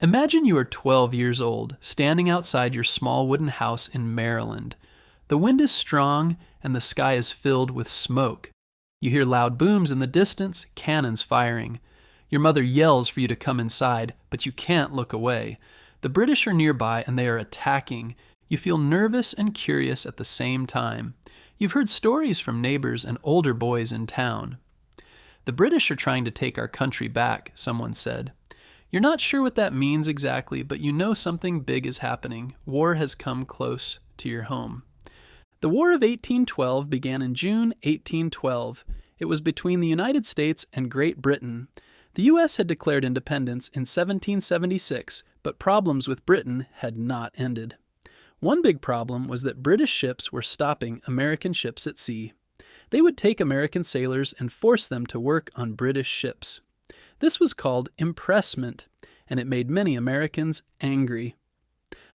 Imagine you are 12 years old, standing outside your small wooden house in Maryland. The wind is strong and the sky is filled with smoke. You hear loud booms in the distance, cannons firing. Your mother yells for you to come inside, but you can't look away. The British are nearby and they are attacking. You feel nervous and curious at the same time. You've heard stories from neighbors and older boys in town. The British are trying to take our country back, someone said. You're not sure what that means exactly, but you know something big is happening. War has come close to your home. The War of 1812 began in June 1812. It was between the United States and Great Britain. The U.S. had declared independence in 1776, but problems with Britain had not ended. One big problem was that British ships were stopping American ships at sea. They would take American sailors and force them to work on British ships. This was called impressment, and it made many Americans angry.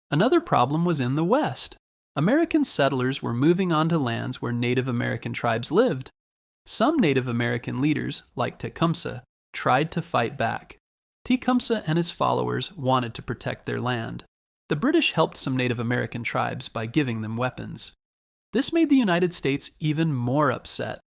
Another problem was in the West. American settlers were moving onto lands where Native American tribes lived. Some Native American leaders, like Tecumseh, tried to fight back. Tecumseh and his followers wanted to protect their land. The British helped some Native American tribes by giving them weapons. This made the United States even more upset.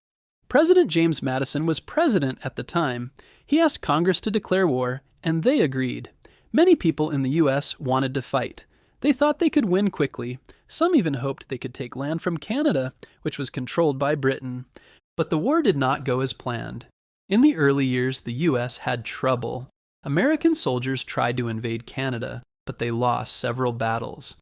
President James Madison was president at the time. He asked Congress to declare war, and they agreed. Many people in the U.S. wanted to fight. They thought they could win quickly. Some even hoped they could take land from Canada, which was controlled by Britain. But the war did not go as planned. In the early years, the U.S. had trouble. American soldiers tried to invade Canada, but they lost several battles.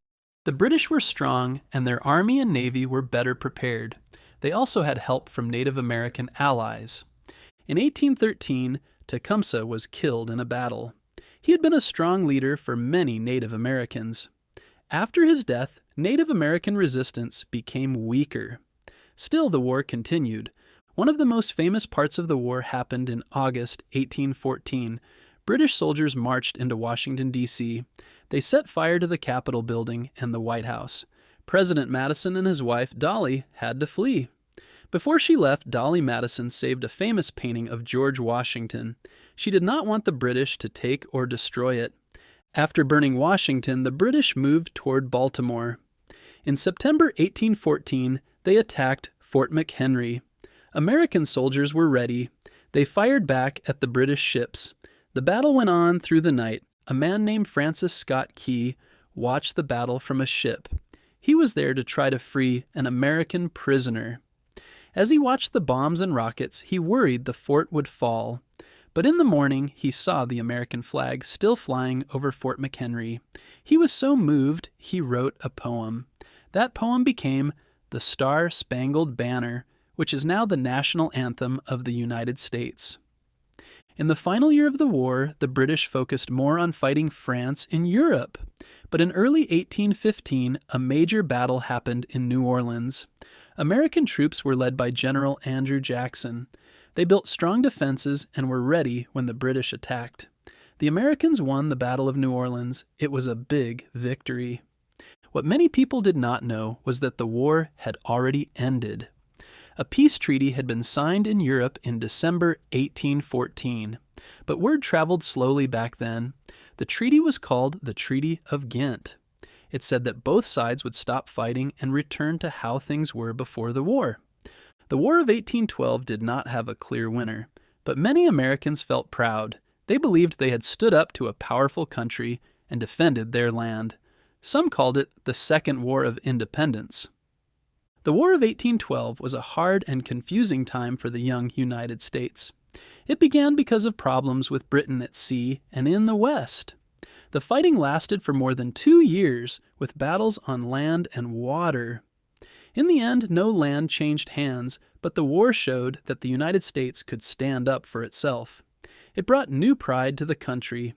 The British were strong, and their army and navy were better prepared. They also had help from Native American allies. In 1813, Tecumseh was killed in a battle. He had been a strong leader for many Native Americans. After his death, Native American resistance became weaker. Still, the war continued. One of the most famous parts of the war happened in August 1814. British soldiers marched into Washington, D.C. They set fire to the Capitol building and the White House. President Madison and his wife, Dolly, had to flee. Before she left, Dolly Madison saved a famous painting of George Washington. She did not want the British to take or destroy it. After burning Washington, the British moved toward Baltimore. In September 1814, they attacked Fort McHenry. American soldiers were ready. They fired back at the British ships. The battle went on through the night. A man named Francis Scott Key watched the battle from a ship. He was there to try to free an American prisoner. As he watched the bombs and rockets, he worried the fort would fall. But in the morning, he saw the American flag still flying over Fort McHenry. He was so moved, he wrote a poem. That poem became the Star-Spangled Banner, which is now the national anthem of the United States. In the final year of the war, the British focused more on fighting France in Europe. But in early 1815, a major battle happened in New Orleans. American troops were led by General Andrew Jackson. They built strong defenses and were ready when the British attacked. The Americans won the Battle of New Orleans. It was a big victory. What many people did not know was that the war had already ended. A peace treaty had been signed in Europe in December 1814, but word traveled slowly back then. The treaty was called the Treaty of Ghent. It said that both sides would stop fighting and return to how things were before the war. The War of 1812 did not have a clear winner, but many Americans felt proud. They believed they had stood up to a powerful country and defended their land. Some called it the Second War of Independence. The War of 1812 was a hard and confusing time for the young United States. It began because of problems with Britain at sea and in the West. The fighting lasted for more than 2 years, with battles on land and water. In the end, no land changed hands, but the war showed that the United States could stand up for itself. It brought new pride to the country.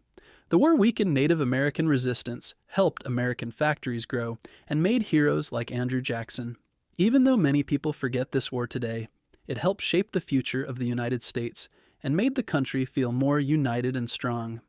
The war weakened Native American resistance, helped American factories grow, and made heroes like Andrew Jackson. Even though many people forget this war today, it helped shape the future of the United States and made the country feel more united and strong.